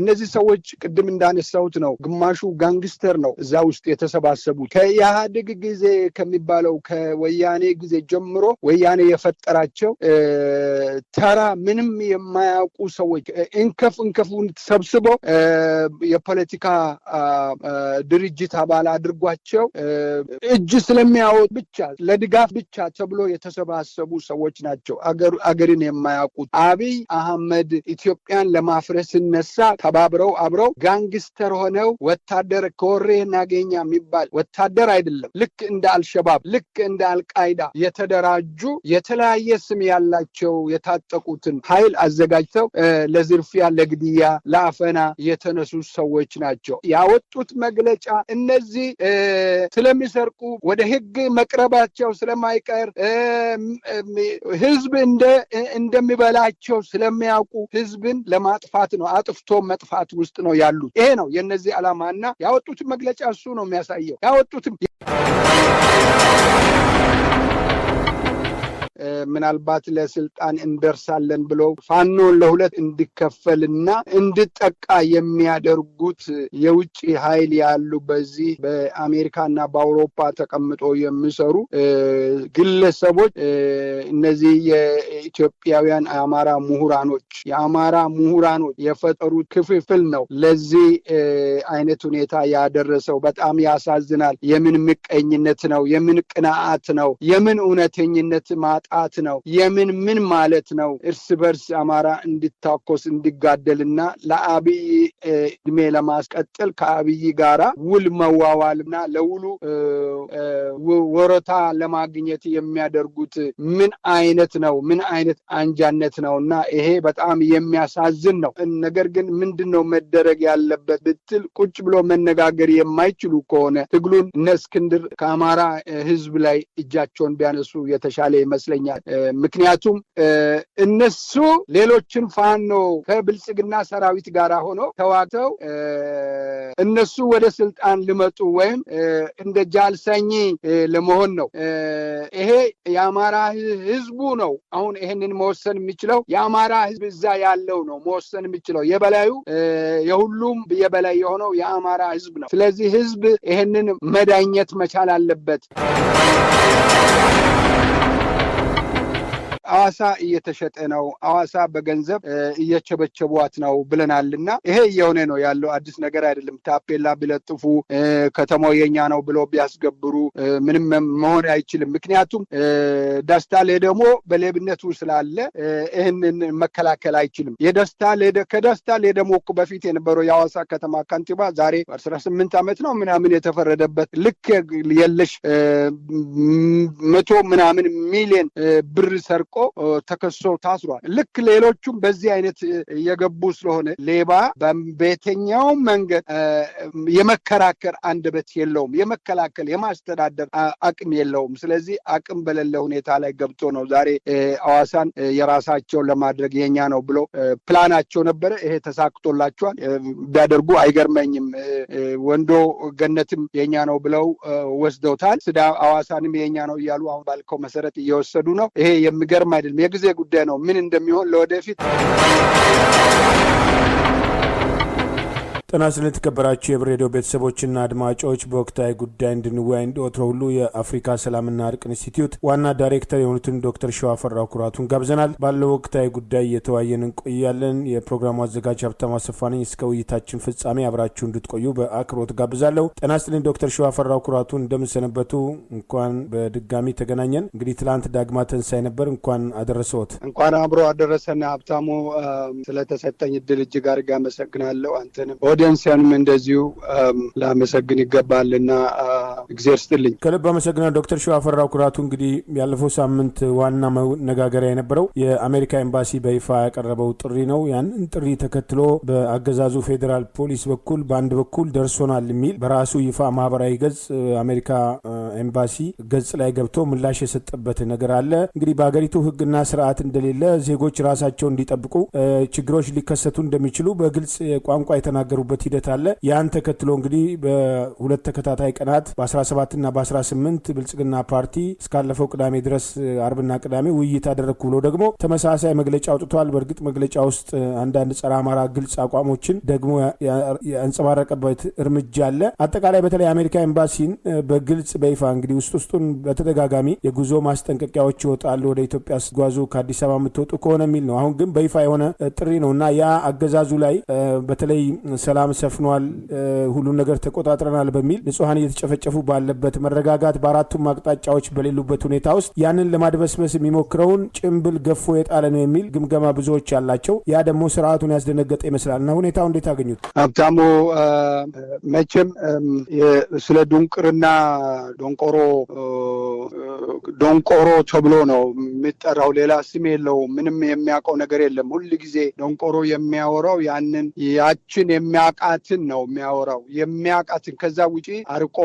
እነዚህ ሰዎች ቅድም እንዳነሳሁት ነው፣ ግማሹ ጋንግስተር ነው እዛ ውስጥ የተሰባሰቡት። ከኢህአዴግ ጊዜ ከሚባለው ከወያኔ ጊዜ ጀምሮ ወያኔ የፈጠራቸው ተራ ምንም የማያውቁ ሰዎች እንከፉን ሰብስበው የፖለቲካ ድርጅት አባል አድርጓቸው እጅ ስለሚያወጡ ብቻ ለድጋፍ ብቻ ተብሎ የተሰባሰቡ ሰዎች ናቸው። አገርን የማያውቁት አብይ አህመድ ኢትዮጵያን ለማፍረስ ሲነሳ ተባብረው አብረው ጋንግስተር ሆነው ወታደር ከወሬ እናገኛ የሚባል ወታደር አይደለም፣ ልክ እንደ አልሸባብ ልክ እንደ አልቃይዳ የተደራጁ የተለያየ ስም ያላቸው የታጠቁትን ኃይል አዘጋጅተው ለዝርፊያ፣ ለግድያ፣ ለአፈና የተነሱ ሰዎች ናቸው። ያወጡት መግለጫ እነዚህ ስለሚሰርቁ ወደ ህግ መቅረባቸው ስለማይቀር ህዝብ እንደሚበላቸው ስለሚያውቁ ህዝብን ለማጥፋት ነው፣ አጥፍቶ መጥፋት ውስጥ ነው ያሉት። ይሄ ነው የነዚህ ዓላማና ያወጡት መግለጫ እሱ ነው የሚያሳየው። ያወጡትም ምናልባት ለስልጣን እንደርሳለን ብለው ፋኖን ለሁለት እንዲከፈልና እንዲጠቃ የሚያደርጉት የውጭ ኃይል ያሉ በዚህ በአሜሪካና በአውሮፓ ተቀምጦ የሚሰሩ ግለሰቦች እነዚህ የኢትዮጵያውያን የአማራ ምሁራኖች የፈጠሩት ክፍፍል ነው ለዚህ አይነት ሁኔታ ያደረሰው። በጣም ያሳዝናል። የምን ምቀኝነት ነው? የምን ቅንዓት ነው? የምን እውነተኝነት ማጣት ነው? ምን ማለት ነው? እርስ በርስ አማራ እንዲታኮስ እንዲጋደልና ለአብይ እድሜ ለማስቀጠል ከአብይ ጋራ ውል መዋዋልና ለውሉ ወረታ ለማግኘት የሚያደርጉት ምን አይነት ነው? ምን አይነት አንጃነት ነውና ይሄ በጣም የሚያሳዝን ነው። ነገር ግን ምንድነው መደረግ ያለበት ብትል ቁጭ ብሎ መነጋገር የማይችሉ ከሆነ ትግሉን እነ እስክንድር ከአማራ ህዝብ ላይ እጃቸውን ቢያነሱ የተሻለ ይመስለኛል። ምክንያቱም እነሱ ሌሎችን ፋኖ ከብልጽግና ሰራዊት ጋር ሆኖ ተዋግተው እነሱ ወደ ስልጣን ሊመጡ ወይም እንደ ጃልሰኝ ለመሆን ነው። ይሄ የአማራ ህዝቡ ነው አሁን ይሄንን መወሰን የሚችለው። የአማራ ህዝብ እዛ ያለው ነው መወሰን የሚችለው። የበላዩ የሁሉም የበላይ የሆነው የአማራ ህዝብ ነው። ስለዚህ ህዝብ ይሄንን መዳኘት መቻል አለበት። አዋሳ እየተሸጠ ነው፣ አዋሳ በገንዘብ እየቸበቸቧት ነው ብለናልና ይሄ እየሆነ ነው ያለው። አዲስ ነገር አይደለም። ታፔላ ቢለጥፉ ከተማው የኛ ነው ብለው ቢያስገብሩ ምንም መሆን አይችልም። ምክንያቱም ደስታ ለደሞ በሌብነቱ ስላለ ይሄንን መከላከል አይችልም። ከደስታ ለደሞ በፊት የነበረው የአዋሳ ከተማ ካንቲባ ዛሬ 18 ዓመት ነው ምናምን የተፈረደበት ልክ የለሽ 100 ምናምን ሚሊዮን ብር ሰርቆ ተከሶ ታስሯል። ልክ ሌሎቹም በዚህ አይነት የገቡ ስለሆነ ሌባ በየትኛው መንገድ የመከራከር አንደበት የለውም፣ የመከላከል የማስተዳደር አቅም የለውም። ስለዚህ አቅም በሌለ ሁኔታ ላይ ገብቶ ነው ዛሬ አዋሳን የራሳቸው ለማድረግ የኛ ነው ብሎ ፕላናቸው ነበረ። ይሄ ተሳክቶላቸዋል። ቢያደርጉ አይገርመኝም። ወንዶ ገነትም የኛ ነው ብለው ወስደውታል። አዋሳንም የኛ ነው እያሉ አሁን ባልከው መሰረት እየወሰዱ ነው። ይሄ የሚገርም አይደለም። የጊዜ ጉዳይ ነው። ምን እንደሚሆን ለወደፊት ጤና ይስጥልኝ የተከበራችሁ የህብር ሬዲዮ ቤተሰቦችና አድማጮች፣ በወቅታዊ ጉዳይ እንድንወያይ እንደወትሮ ሁሉ የአፍሪካ ሰላምና እርቅ ኢንስቲትዩት ዋና ዳይሬክተር የሆኑትን ዶክተር ሸዋፈራው ኩራቱን ጋብዘናል። ባለው ወቅታዊ ጉዳይ እየተወያየን እንቆያለን። የፕሮግራሙ አዘጋጅ ሀብታሙ አሰፋ ነኝ። እስከ ውይይታችን ፍጻሜ አብራችሁ እንድትቆዩ በአክብሮት ጋብዛለሁ። ጤና ይስጥልኝ ዶክተር ሸዋፈራው ኩራቱ፣ እንደምንሰነበቱ? እንኳን በድጋሚ ተገናኘን። እንግዲህ ትላንት ዳግማ ትንሳኤ ነበር። እንኳን አደረሰዎት። እንኳን አብሮ አደረሰን ሀብታሙ። ስለተሰጠኝ እድል እጅግ አድርጌ አመሰግናለሁ። አንተንም ኦዲየንስንም እንደዚሁ ላመሰግን ይገባልና እግዚአብሔር ይስጥልኝ። ከልብ አመሰግናለሁ ዶክተር ሸዋፈራው ኩራቱ። እንግዲህ ያለፈው ሳምንት ዋና መነጋገሪያ የነበረው የአሜሪካ ኤምባሲ በይፋ ያቀረበው ጥሪ ነው። ያንን ጥሪ ተከትሎ በአገዛዙ ፌዴራል ፖሊስ በኩል በአንድ በኩል ደርሶናል የሚል በራሱ ይፋ ማህበራዊ ገጽ አሜሪካ ኤምባሲ ገጽ ላይ ገብቶ ምላሽ የሰጠበት ነገር አለ። እንግዲህ በአገሪቱ ህግና ስርዓት እንደሌለ ዜጎች ራሳቸውን እንዲጠብቁ ችግሮች ሊከሰቱ እንደሚችሉ በግልጽ ቋንቋ የተናገሩበት የነበሩበት ሂደት አለ። ያን ተከትሎ እንግዲህ በሁለት ተከታታይ ቀናት በ17 እና በ18 ብልጽግና ፓርቲ እስካለፈው ቅዳሜ ድረስ አርብና ቅዳሜ ውይይት አደረግኩ ብሎ ደግሞ ተመሳሳይ መግለጫ አውጥቷል። በእርግጥ መግለጫ ውስጥ አንዳንድ ጸረ አማራ ግልጽ አቋሞችን ደግሞ ያንጸባረቀበት እርምጃ አለ። አጠቃላይ በተለይ አሜሪካ ኤምባሲን በግልጽ በይፋ እንግዲህ ውስጡን በተደጋጋሚ የጉዞ ማስጠንቀቂያዎች ይወጣሉ፣ ወደ ኢትዮጵያ ስትጓዙ ከአዲስ አበባ የምትወጡ ከሆነ የሚል ነው። አሁን ግን በይፋ የሆነ ጥሪ ነው እና ያ አገዛዙ ላይ በተለይ ሰላም ሰፍኗል፣ ሁሉን ነገር ተቆጣጥረናል በሚል ንጹሐን እየተጨፈጨፉ ባለበት መረጋጋት በአራቱም አቅጣጫዎች በሌሉበት ሁኔታ ውስጥ ያንን ለማድበስበስ የሚሞክረውን ጭምብል ገፎ የጣለ ነው የሚል ግምገማ ብዙዎች ያላቸው፣ ያ ደግሞ ስርዓቱን ያስደነገጠ ይመስላል እና ሁኔታው እንዴት አገኙት? ሀብታሙ፣ መቼም ስለ ድንቁርና ዶንቆሮ ተብሎ ነው የሚጠራው። ሌላ ስም የለው። ምንም የሚያውቀው ነገር የለም። ሁል ጊዜ ዶንቆሮ የሚያወራው ያችን የሚያውቃትን ነው የሚያወራው። የሚያውቃትን ከዛ ውጪ አርቆ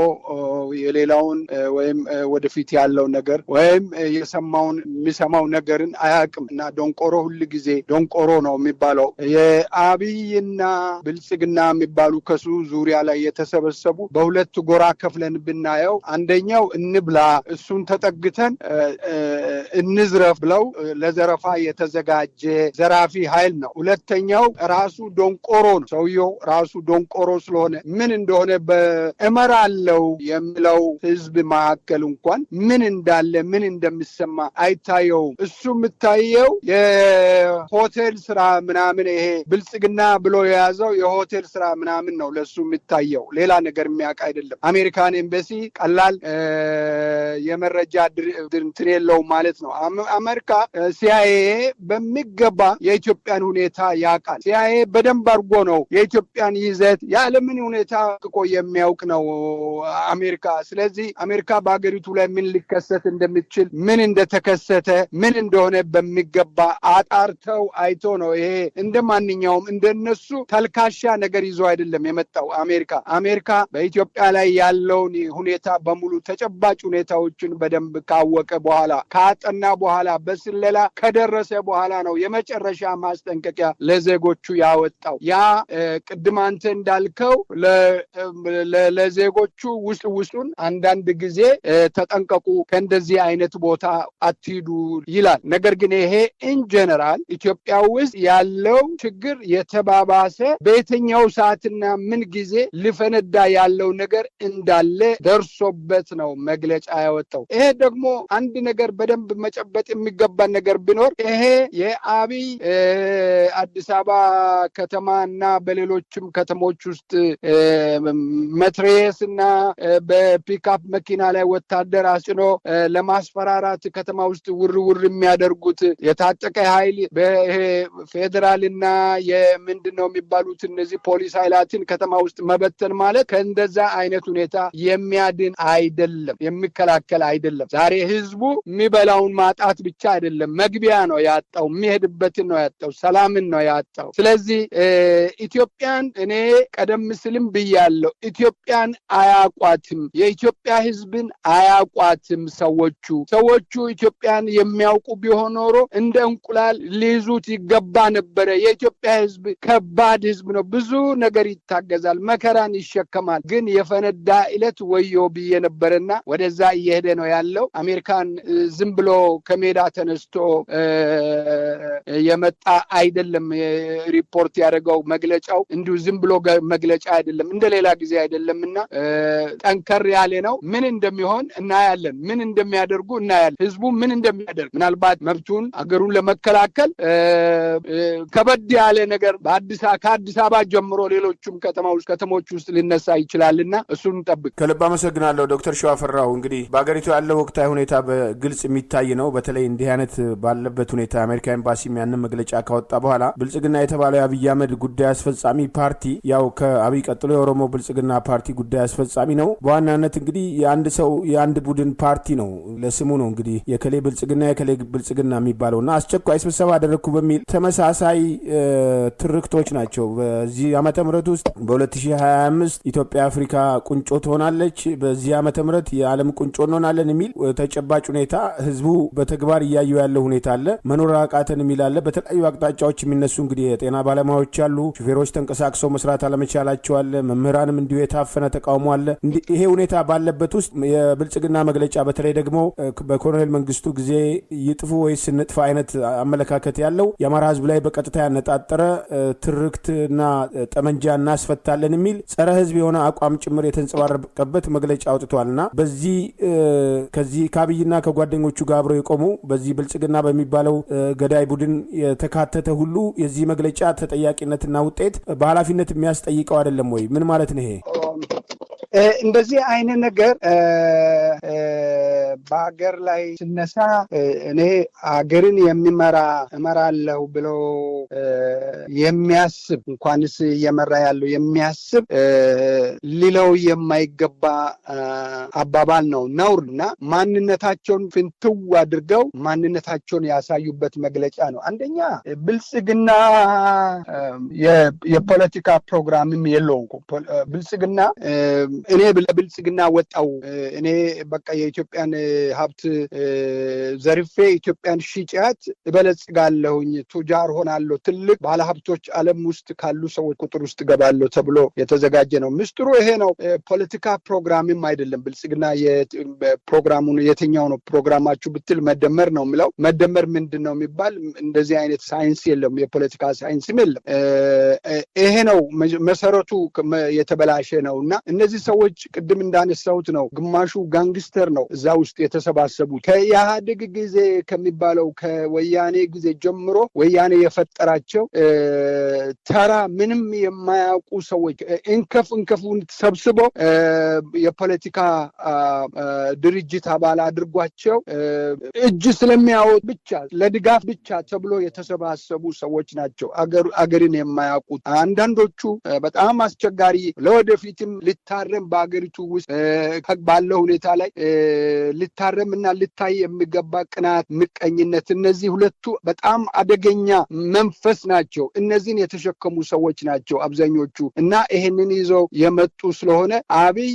የሌላውን ወይም ወደፊት ያለው ነገር ወይም የሚሰማው ነገርን አያውቅም እና ዶንቆሮ ሁል ጊዜ ዶንቆሮ ነው የሚባለው። የአብይና ብልጽግና የሚባሉ ከሱ ዙሪያ ላይ የተሰበሰቡ በሁለት ጎራ ከፍለን ብናየው አንደኛው እንብላ እሱን ተጠግተን እንዝረፍ ብለው ለዘረፋ የተዘጋጀ ዘራፊ ኃይል ነው። ሁለተኛው ራሱ ዶንቆሮ ነው። ሰውየው ራሱ ዶንቆሮ ስለሆነ ምን እንደሆነ በእመራለው የሚለው ህዝብ መካከል እንኳን ምን እንዳለ ምን እንደሚሰማ አይታየውም። እሱ የምታየው የሆቴል ስራ ምናምን፣ ይሄ ብልጽግና ብሎ የያዘው የሆቴል ስራ ምናምን ነው ለሱ የሚታየው። ሌላ ነገር የሚያውቅ አይደለም። አሜሪካን ኤምባሲ ቀላል የመረጃ እንትን የለውም ማለት ነው። አሜሪካ ሲአይኤ በሚገባ የኢትዮጵያን ሁኔታ ያውቃል። ሲአይኤ በደንብ አድርጎ ነው የኢትዮጵያን ይዘት የዓለምን ሁኔታ ጥቆ የሚያውቅ ነው አሜሪካ። ስለዚህ አሜሪካ በሀገሪቱ ላይ ምን ሊከሰት እንደሚችል ምን እንደተከሰተ ምን እንደሆነ በሚገባ አጣርተው አይቶ ነው። ይሄ እንደ ማንኛውም እንደነሱ ተልካሻ ነገር ይዞ አይደለም የመጣው አሜሪካ በኢትዮጵያ ላይ ያለውን ሁኔታ በሙሉ ተጨባጭ ሁኔታዎችን በደንብ ካወቀ በኋላ ካጠና በኋላ በስለላ ከደረሰ በኋላ ነው የመጨረሻ ማስጠንቀቂያ ለዜጎቹ ያወጣው። ያ ቅድም አንተ እንዳልከው ለዜጎቹ ውስጡን አንዳንድ ጊዜ ተጠንቀቁ፣ ከእንደዚህ አይነት ቦታ አትሂዱ ይላል። ነገር ግን ይሄ ኢንጀነራል ኢትዮጵያ ውስጥ ያለው ችግር የተባባሰ በየትኛው ሰዓትና ምን ጊዜ ሊፈነዳ ያለው ነገር እንዳለ ደርሶበት ነው መግለጫ ያወጣው። ይሄ ደግሞ አንድ ነገር በደንብ መጨበጥ የሚገባን ነገር ቢኖር ይሄ የአብይ አዲስ አበባ ከተማ እና በሌሎችም ከተሞች ውስጥ መትረየስ እና በፒክአፕ መኪና ላይ ወታደር አስጭኖ ለማስፈራራት ከተማ ውስጥ ውር የሚያደርጉት የታጠቀ ኃይል በፌዴራልና የምንድነው የሚባሉት እነዚህ ፖሊስ ኃይላትን ከተማ ውስጥ መበተን ማለት ከእንደዛ አይነት ሁኔታ የሚያድን አይደለም፣ የሚከላከል አይደለም። ዛሬ ህዝቡ የሚበላውን ማጣት ብቻ አይደለም፣ መግቢያ ነው ያጣው፣ የሚሄድበትን ነው ያጣው፣ ሰላምን ነው ያጣው። ስለዚህ ኢትዮጵያን እኔ ቀደም ሲልም ብያለሁ፣ ኢትዮጵያን አያቋትም፣ የኢትዮጵያ ህዝብን አያቋትም። ሰዎቹ ኢትዮጵያን የሚያውቁ ቢሆን ኖሮ እንደ እንቁላል ሊይዙት ይገባ ነበረ። የኢትዮጵያ ህዝብ ከባድ ህዝብ ነው፣ ብዙ ነገር ይታገዛል፣ መከራን ይሸከማል። ግን የፈነዳ ዕለት ወዮ ብዬ ነበርና ወደዛ እየሄደ ነው ያለው። አሜሪካን ዝም ብሎ ከሜዳ ተነስቶ የመጣ አይደለም። ሪፖርት ያደረገው መግለጫው እንዲሁ ዝም ብሎ መግለጫ አይደለም፣ እንደሌላ ጊዜ አይደለምና ጠንከር ያለ ነው። ምን እንደሚሆን እናያለን፣ ምን እንደሚያደርጉ እናያለን። ህዝቡ ምን እንደሚያደርግ ምናልባት መብቱን አገሩን ለመከላከል ከበድ ያለ ነገር ከአዲስ አበባ ጀምሮ ሌሎቹም ከተሞች ውስጥ ሊነሳ ይችላልና እሱን እንጠብቅ። ከልብ አመሰግናለሁ ዶክተር ሸዋፈራው። እንግዲህ በሀገሪቱ ያለው ወቅታዊ ሁኔታ በግልጽ የሚታይ ነው። በተለይ እንዲህ አይነት ባለበት ሁኔታ አሜሪካ ኤምባሲም ያንን መግለጫ ካወጣ በኋላ ብልጽግና የተባለው የአብይ አህመድ ጉዳይ አስፈጻሚ ፓርቲ ያው ከአብይ ቀጥሎ የኦሮሞ ብልጽግና ፓርቲ ጉዳይ አስፈጻሚ ነው። በዋናነት እንግዲህ የአንድ ቡድን ፓርቲ ነው፣ ለስሙ ነው እንግዲህ የከሌ ብልጽግና የሚባለውና አስቸኳይ ስብሰባ አደረግኩ በሚል ተመሳሳይ ትርክቶች ናቸው። በዚህ ዓመተ ምህረት ውስጥ በ2025 ኢትዮጵያ አፍሪካ ቁንጮ ትሆናለች፣ በዚህ ዓመተ ምህረት የዓለም ቁንጮ እንሆናለን የሚል ተጨባጭ ሁኔታ ህዝብ ህዝቡ በተግባር እያየው ያለው ሁኔታ አለ። መኖር አቃተን የሚላለ በተለያዩ አቅጣጫዎች የሚነሱ እንግዲህ የጤና ባለሙያዎች አሉ። ሹፌሮች ተንቀሳቅሰው መስራት አለመቻላቸው አለ። መምህራንም እንዲሁ የታፈነ ተቃውሞ አለ። ይሄ ሁኔታ ባለበት ውስጥ የብልጽግና መግለጫ በተለይ ደግሞ በኮሎኔል መንግስቱ ጊዜ ይጥፉ ወይስ እንጥፋ አይነት አመለካከት ያለው የአማራ ህዝብ ላይ በቀጥታ ያነጣጠረ ትርክትና ጠመንጃ እናስፈታለን የሚል ጸረ ህዝብ የሆነ አቋም ጭምር የተንጸባረቀበት መግለጫ አውጥቷልና በዚህ ከዚህ ከአብይና ከጓደኞቹ ጋር አብረው የቆሙ በዚህ ብልጽግና በሚባለው ገዳይ ቡድን የተካተተ ሁሉ የዚህ መግለጫ ተጠያቂነትና ውጤት በኃላፊነት የሚያስጠይቀው አይደለም ወይ? ምን ማለት ነው ይሄ? እንደዚህ አይነት ነገር በሀገር ላይ ሲነሳ እኔ ሀገርን እመራለሁ ብሎ የሚያስብ እንኳንስ እየመራ ያለው የሚያስብ ሊለው የማይገባ አባባል ነው፣ ነውር እና ማንነታቸውን ፍንትው አድርገው ማንነታቸውን ያሳዩበት መግለጫ ነው። አንደኛ ብልጽግና የፖለቲካ ፕሮግራምም የለውም። ብልጽግና እኔ ለብልጽግና ወጣው እኔ በቃ የኢትዮጵያን ሀብት ዘርፌ ኢትዮጵያን ሽጫት እበለጽጋለሁኝ፣ ቱጃር ሆናለሁ፣ ትልቅ ባለሀብቶች ዓለም ውስጥ ካሉ ሰዎች ቁጥር ውስጥ ገባለሁ ተብሎ የተዘጋጀ ነው። ምስጢሩ ይሄ ነው። ፖለቲካ ፕሮግራምም አይደለም። ብልጽግና ፕሮግራሙን የትኛው ነው ፕሮግራማችሁ ብትል መደመር ነው የሚለው። መደመር ምንድን ነው የሚባል እንደዚህ አይነት ሳይንስ የለም፣ የፖለቲካ ሳይንስም የለም። ይሄ ነው መሰረቱ የተበላሸ ነው እና እነዚህ ሰዎች ቅድም እንዳነሳሁት ነው፣ ግማሹ ጋንግስተር ነው እዛ ውስጥ የተሰባሰቡት። ከኢህአዴግ ጊዜ ከሚባለው ከወያኔ ጊዜ ጀምሮ ወያኔ የፈጠራቸው ተራ ምንም የማያውቁ ሰዎች እንከፉን ሰብስበው የፖለቲካ ድርጅት አባል አድርጓቸው እጅ ስለሚያወጡ ብቻ ለድጋፍ ብቻ ተብሎ የተሰባሰቡ ሰዎች ናቸው። አገርን የማያውቁት አንዳንዶቹ በጣም አስቸጋሪ ለወደፊትም ሊታረም በአገሪቱ ውስጥ ባለው ሁኔታ ላይ ሊታረምና ሊታይ የሚገባ ቅናት፣ ምቀኝነት፣ እነዚህ ሁለቱ በጣም አደገኛ መንፈስ ናቸው። እነዚህን የተሸከሙ ሰዎች ናቸው አብዛኞቹ እና ይሄንን ይዘው የመጡ ስለሆነ አብይ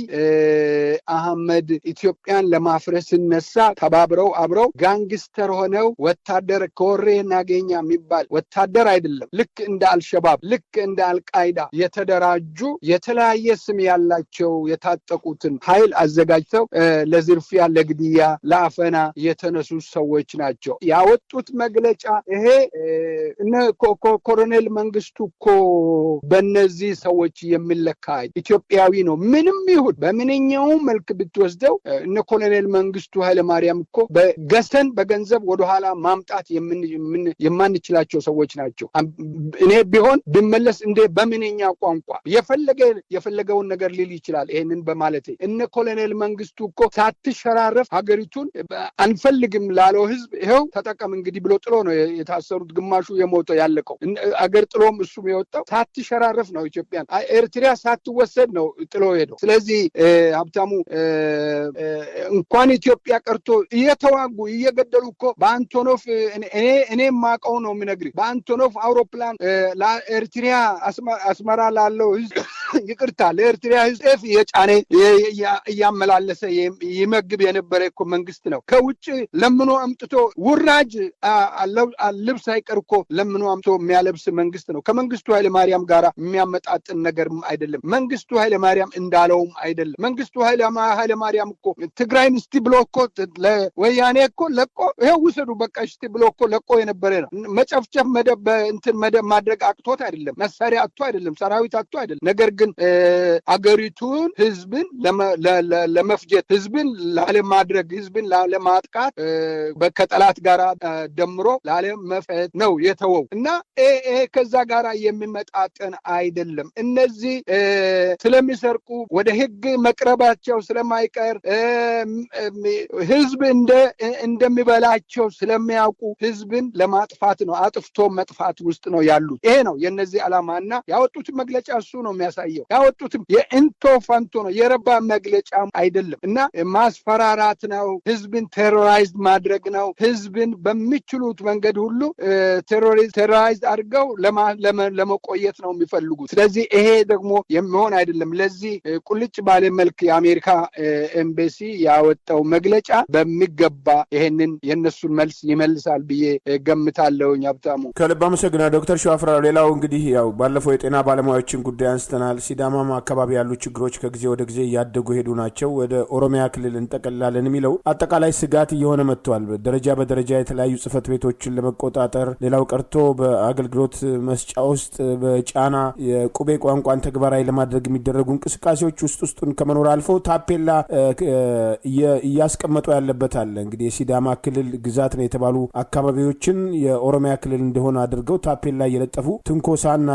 አህመድ ኢትዮጵያን ለማፍረስ ሲነሳ ተባብረው አብረው ጋንግስተር ሆነው ወታደር ከወሬ እናገኛ የሚባል ወታደር አይደለም፣ ልክ እንደ አልሸባብ ልክ እንደ አልቃይዳ የተደራጁ የተለያየ ስም ያላቸው የታጠቁትን ኃይል አዘጋጅተው ለዝርፊያ፣ ለግድያ፣ ለአፈና የተነሱ ሰዎች ናቸው ያወጡት መግለጫ። ይሄ እነ ኮሎኔል መንግስቱ እኮ በእነዚህ ሰዎች የሚለካ ኢትዮጵያዊ ነው። ምንም ይሁን በምንኛው መልክ ብትወስደው እነ ኮሎኔል መንግስቱ ኃይለማርያም እኮ በገዝተን በገንዘብ ወደኋላ ማምጣት የማንችላቸው ሰዎች ናቸው። እኔ ቢሆን ብመለስ እንደ በምንኛ ቋንቋ የፈለገውን ነገር ሊል ይችላል። ይሄንን በማለቴ እነ ኮሎኔል መንግስቱ እኮ ሳትሸራረፍ ሀገሪቱን አንፈልግም ላለው ህዝብ ይሄው ተጠቀም እንግዲህ ብሎ ጥሎ ነው የታሰሩት። ግማሹ የሞተው ያለቀው አገር ጥሎም እሱም የወጣው ሳትሸራረፍ ነው። ኢትዮጵያን ኤርትራ ሳትወሰድ ነው ጥሎ ሄደው። ስለዚህ ሀብታሙ እንኳን ኢትዮጵያ ቀርቶ እየተዋጉ እየገደሉ እኮ በአንቶኖፍ እኔ ማቀው ነው የሚነግርህ በአንቶኖፍ አውሮፕላን ለኤርትራ አስመራ ላለው ህዝብ ይቅርታ ለኤርትራ ህዝብ የጫኔ እያመላለሰ ይመግብ የነበረ እኮ መንግስት ነው። ከውጭ ለምኖ አምጥቶ ውራጅ ልብስ አይቀር እኮ ለምኖ አምጥቶ የሚያለብስ መንግስት ነው። ከመንግስቱ ኃይለማርያም ጋር የሚያመጣጥን ነገርም አይደለም። መንግስቱ ኃይለማርያም እንዳለውም አይደለም። መንግስቱ ኃይለማርያም እኮ ትግራይን እስቲ ብሎ እኮ ለወያኔ እኮ ለቆ ይሄው ውሰዱ በቃ እስቲ ብሎ እኮ ለቆ የነበረ ነው። መጨፍጨፍ መደብ ማድረግ አቅቶት አይደለም። መሳሪያ አጥቶ አይደለም። ሰራዊት አጥቶ አይደለም። ነገር ግን አገሪቱን ህዝብን ለመፍጀት ህዝብን ላለማድረግ ህዝብን ላለማጥቃት ከጠላት ጋር ደምሮ ላለመፍጀት ነው የተወው እና ይሄ ከዛ ጋር የሚመጣጠን አይደለም። እነዚህ ስለሚሰርቁ ወደ ህግ መቅረባቸው ስለማይቀር ህዝብ እንደሚበላቸው ስለሚያውቁ ህዝብን ለማጥፋት ነው፣ አጥፍቶ መጥፋት ውስጥ ነው ያሉት። ይሄ ነው የነዚህ ዓላማና ያወጡት መግለጫ እሱ ነው የሚያሳየው። ያወጡትም የኢንቶ ፋንቶ ነው፣ የረባ መግለጫ አይደለም እና ማስፈራራት ማጥቃት ነው፣ ህዝብን ቴሮራይዝ ማድረግ ነው። ህዝብን በሚችሉት መንገድ ሁሉ ቴሮራይዝ አድርገው ለመቆየት ነው የሚፈልጉት። ስለዚህ ይሄ ደግሞ የሚሆን አይደለም። ለዚህ ቁልጭ ባለ መልክ የአሜሪካ ኤምባሲ ያወጣው መግለጫ በሚገባ ይሄንን የነሱን መልስ ይመልሳል ብዬ ገምታለሁ። ሀብታሙ ከልብ አመሰግናለሁ ዶክተር ሸዋፍራው። ሌላው እንግዲህ ያው ባለፈው የጤና ባለሙያዎችን ጉዳይ አንስተናል። ሲዳማም አካባቢ ያሉ ችግሮች ከጊዜ ወደ ጊዜ እያደጉ ሄዱ ናቸው። ወደ ኦሮሚያ ክልል እንጠቀልላለን የሚለው አጠቃላይ ስጋት እየሆነ መጥቷል። ደረጃ በደረጃ የተለያዩ ጽህፈት ቤቶችን ለመቆጣጠር ሌላው ቀርቶ በአገልግሎት መስጫ ውስጥ በጫና የቁቤ ቋንቋን ተግባራዊ ለማድረግ የሚደረጉ እንቅስቃሴዎች ውስጡን ከመኖር አልፎ ታፔላ እያስቀመጡ ያለበት አለ። እንግዲህ የሲዳማ ክልል ግዛት ነው የተባሉ አካባቢዎችን የኦሮሚያ ክልል እንደሆነ አድርገው ታፔላ እየለጠፉ ትንኮሳና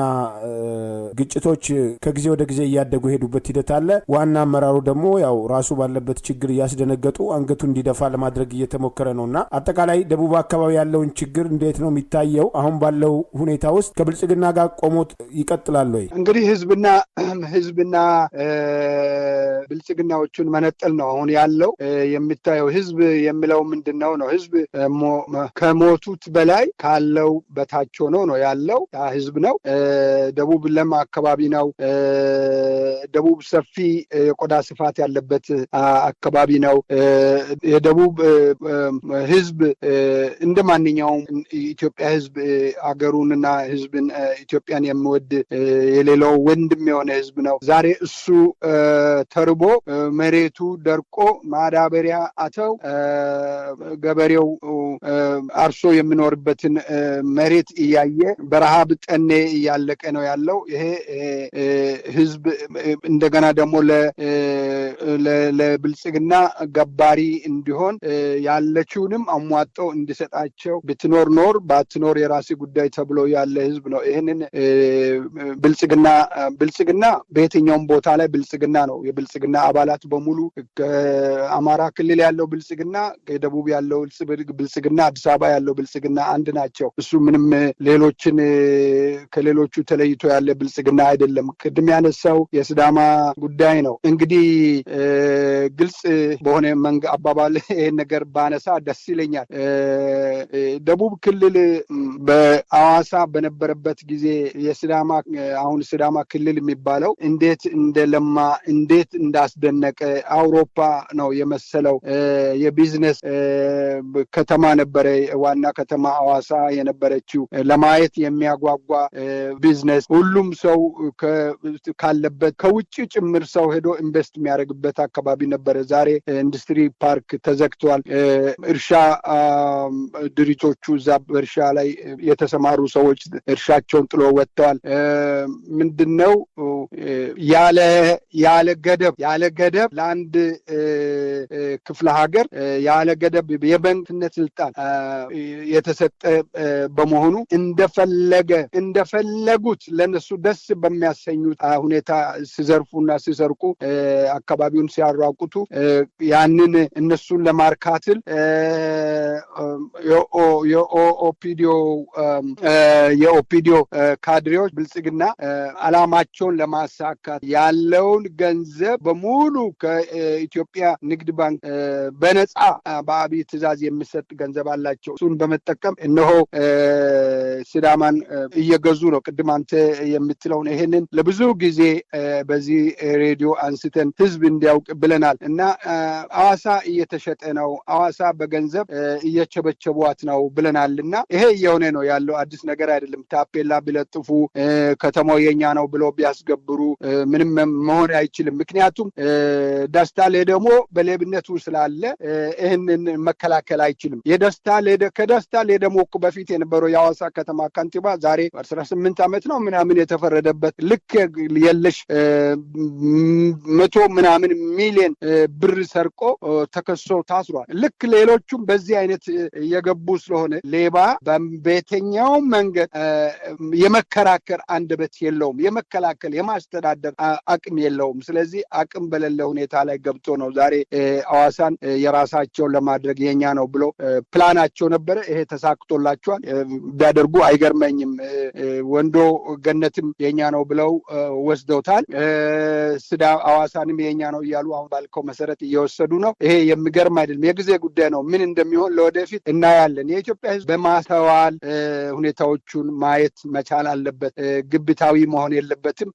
ግጭቶች ከጊዜ ወደ ጊዜ እያደጉ ሄዱበት ሂደት አለ። ዋና አመራሩ ደግሞ ያው ራሱ ባለበት ችግር እያስደነገጡ አንገቱ እንዲደፋ ለማድረግ እየተሞከረ ነውና አጠቃላይ ደቡብ አካባቢ ያለውን ችግር እንዴት ነው የሚታየው? አሁን ባለው ሁኔታ ውስጥ ከብልጽግና ጋር ቆሞት ይቀጥላል ወይ? እንግዲህ ህዝብና ብልጽግናዎቹን መነጠል ነው አሁን ያለው የሚታየው። ህዝብ የሚለው ምንድነው ነው? ህዝብ ከሞቱት በላይ ካለው በታች ሆኖ ነው ያለው። ህዝብ ነው። ደቡብ ለም አካባቢ ነው። ደቡብ ሰፊ የቆዳ ስፋት ያለበት አካባቢ ነው። የደቡብ ህዝብ እንደ ማንኛውም ኢትዮጵያ ህዝብ አገሩንና ህዝብን ኢትዮጵያን የሚወድ የሌላው ወንድም የሆነ ህዝብ ነው። ዛሬ እሱ ተርቦ መሬቱ ደርቆ ማዳበሪያ አተው ገበሬው አርሶ የሚኖርበትን መሬት እያየ በረሃብ ጠኔ እያለቀ ነው ያለው። ይሄ ህዝብ እንደገና ደግሞ ለብልጽግና ገባሪ እንዲሆን ያለችውንም አሟጠው እንዲሰጣቸው ብትኖር ኖር ባትኖር የራሲ ጉዳይ ተብሎ ያለ ህዝብ ነው። ይህንን ብልጽግና በየትኛውም ቦታ ላይ ብልጽግና ነው። የብልጽግና አባላት በሙሉ ከአማራ ክልል ያለው ብልጽግና፣ ከደቡብ ያለው ብልጽግና፣ አዲስ አበባ ያለው ብልጽግና አንድ ናቸው። እሱ ምንም ከሌሎቹ ተለይቶ ያለ ብልጽግና አይደለም። ቅድም ያነሳው የሲዳማ ጉዳይ ነው። እንግዲህ ግልጽ በሆነ አባባል ይሄን ነገር ባነሳ ደስ ይለኛል። ደቡብ ክልል በአዋሳ በነበረበት ጊዜ አሁን ሲዳማ ክልል የሚባለው እንዴት እንደለማ እንዴት እንዳስደነቀ አውሮፓ ነው የመሰለው። የቢዝነስ ከተማ ነበረ። ዋና ከተማ አዋሳ የነበረችው ለማየት የሚያጓጓ ቢዝነስ ሁሉም ሰው ካለበት ከውጭ ጭምር ሰው ሄዶ ኢንቨስት የሚያደርግበት አካባቢ ነበረ። ዛሬ ኢንዱስትሪ ፓርክ ተዘግቷል። እርሻ ድርጅቶቹ እዛ በእርሻ ላይ የተሰማሩ ሰዎች እርሻቸውን ጥሎ ወጥተዋል። ምንድነው ያለ ገደብ ለአንድ ክፍለ ሀገር ያለ ገደብ የባንክነት ስልጣን የተሰጠ በመሆኑ እንደፈለጉት ለነሱ ደስ በሚያሰኙት ሁኔታ ሲዘርፉና ሲሰርቁ አካባቢውን ሲያራቁቱ ያንን እነሱን ለማርካትል የኦፒዲዮ ካድሬዎች ብልጽግና አላማቸውን ለማሳካት ያለውን ገንዘብ በሙሉ ከኢትዮጵያ ንግድ ባንክ በነፃ በአብይ ትዕዛዝ የሚሰጥ ገንዘብ አላቸው። እሱን በመጠቀም እነሆ ሲዳማን እየገዙ ነው። ቅድም አንተ የምትለውን ይሄንን ለብዙ ጊዜ በዚህ ሬዲዮ አንስተን ህዝብ እንዲያውቅ ብለናል እና አዋሳ እየተሸጠ ነው፣ አዋሳ በገንዘብ እየቸበቸቧት ነው ብለናል እና ይሄ እየሆነ ነው ያለው። አዲስ ነገር አይደለም። ታፔላ ቢለጥፉ ከተማው የኛ ነው ብለው ቢያስገብሩ ምንም መሆን አይችልም። ምክንያቱም ደስታ ደግሞ በሌብነቱ ስላለ ይህንን መከላከል አይችልም። ከደስታ ደግሞ በፊት የነበረው የአዋሳ ከተማ ከንቲባ ዛሬ 18 ዓመት ነው ምናምን የተፈረደበት ልክ የለሽ 100 ምናምን ሚሊዮን ብር ሰርቆ ተከሶ ታስሯል። ልክ ሌሎቹም በዚህ አይነት የገቡ ስለሆነ ስለሆነ ሌባ በቤተኛው መንገድ የመከራከር አንደበት የለውም፣ የመከላከል የማስተዳደር አቅም የለውም። ስለዚህ አቅም በሌለ ሁኔታ ላይ ገብቶ ነው ዛሬ ሐዋሳን የራሳቸው ለማድረግ የኛ ነው ብሎ ፕላናቸው ነበረ። ይሄ ተሳክቶላቸዋል። ቢያደርጉ አይገርመኝም። ወንዶ ገነትም የኛ ነው ብለው ወስደውታል። ሐዋሳንም የኛ ነው እያሉ አሁን ባልከው መሰረት እየወሰዱ ነው። ይሄ የሚገርም አይደለም። የጊዜ ጉዳይ ነው። ምን እንደሚሆን ለወደፊት እናያለን። የኢትዮጵያ ሕዝብ በማስተዋል ሁኔታዎቹን ማየት መቻል አለበት። ግብታዊ መሆን የለበትም።